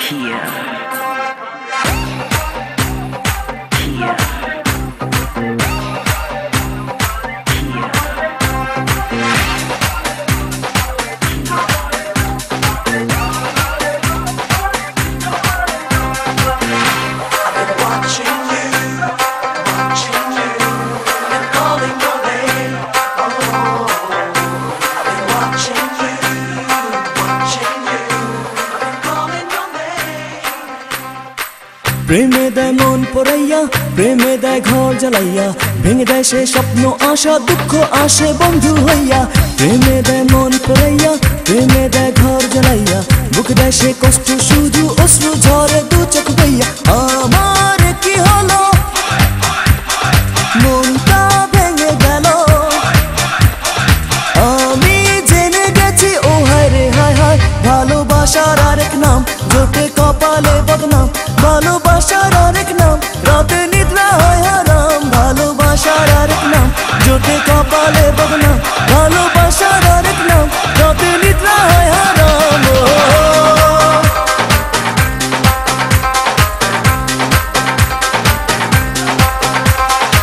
Kia. Kia. প্রেমে দেয় মন পড়াইয়া, প্রেমে দেয় ঘর জ্বালাইয়া, ভেঙে দেয় সে স্বপ্ন আশা, দুঃখ আসে বন্ধু হইয়া। প্রেমে দেয় মন পড়াইয়া, প্রেমে দেয় ঘর জ্বালাইয়া, বুকে দেয় সে কষ্ট শুধু অশ্রু ঝরে দু চোখ বইয়া। আমার কি হলো, মনটা ভেঙে গেল, আমি জেনে গেছি ও হায় রে হায় হায়। ভালোবাসার আরেক নাম জোটে কপালে বদনাম, ভালোবাসার আরেক নাম রাতে নিদ্রা হয় হারাম। ভালোবাসার আরেক নাম জোটে কপালে বদনাম, ভালোবাসার আরেক নাম রাতে নিদ্রা হয় হারাম।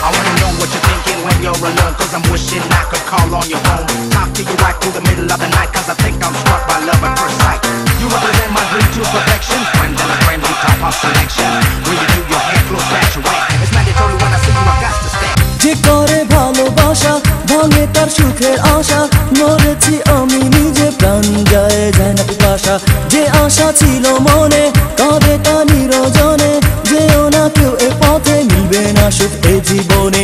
I wanna know what you're thinking when you're alone, cause I'm wishing I could call on your phone. Talk to you right through the middle of the night, cause I think I'm struck by love at first sight. You represent my dream to perfection, friend and a friend, we top our selection. When you do your hair close back your way, it's mandatory when I see you I got to stay. যে করে ভালোবাসা ভাঙে তার সুখের আশা, মরেছি আমি নিজে প্রাণ যায় যায় না পিপাসা। যে আশা ছিল মনে কাঁদে তা নিরজনে, যেও না কেউ এ পথে মিলবে না সুখ এ জীবনে।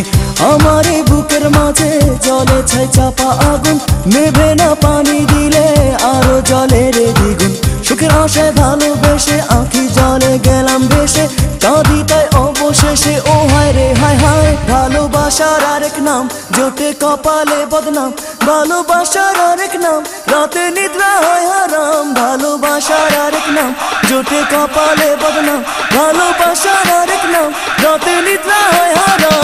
আমার এই বুকের মাঝে জলে ছাই চাপা আগুন, নেভে না পানি দিলে আরো জলে রে দ্বিগুণ। সুখের আশায় ভালোবেসে আঁখি জলে গেলাম ভেসে, কাঁদি তাই অবশেষে ও হায় রে হায় হায়। ভালোবাসার আরেক নাম জোটে কপালে বদনাম, ভালোবাসার আরেক নাম রাতে নিদ্রা হয় হারাম। ভালোবাসার আরেক নাম জোটে কপালে বদনাম, ভালোবাসার আরেক নাম রাতে নিদ্রা হয় হারাম।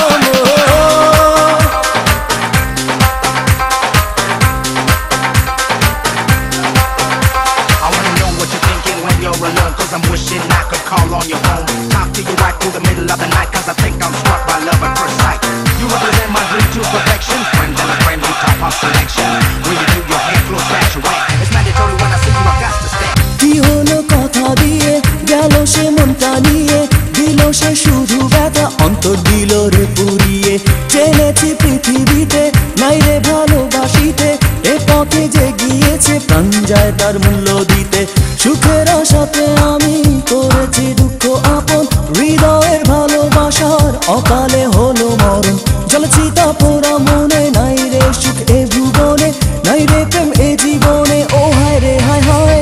I wanna know what you're thinking when you're alone, cause I'm wishing I could call on your phone. Talk to you right through the middle of the night, cause I think I'm struck by love at first sight. You represent my dream to perfection, friend and a friend, we top our selection. When you do your hair close back your way, it's mandatory when I see you I got to stay. কি হলো কথা দিয়ে গেল সে মনটা নিয়ে, দিল সে শুধু ব্যথা অন্তর দিল রে পুড়িয়ে। চেনেছি পৃথিবীতে নাই রে ভালোবাসিতে, এ পথে যে গিয়েছে প্রাণ যায় তার মূল্য দিতে। সুখের আশাতে আমি করেছি দুঃখ আপন, হৃদয়ের ভালোবাসার অকালে হলো মরণ। জ্বলেছি তা পোড়া মনে, নাই রে সুখ এ ভুবনে, নাই রে প্রেম এ জীবনে ও হায় রে হায় হায়।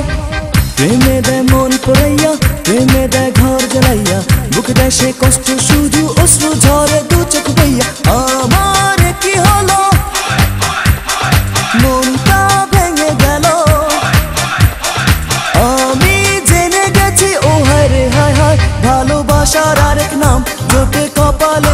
প্রেমে দেয় মন পড়াইয়া, প্রেমে দেয় ঘর জ্বালাইয়া, বুকে দেয় সে কষ্ট শুধু অশ্রু ঝরে দু চোখ বইয়া। আমার কি হলো, মনটা ভেঙে গেল, আমি জেনে গেছি ও হায় রে হায় হায়। ভালোবাসার আরেক নাম জোটে কপালে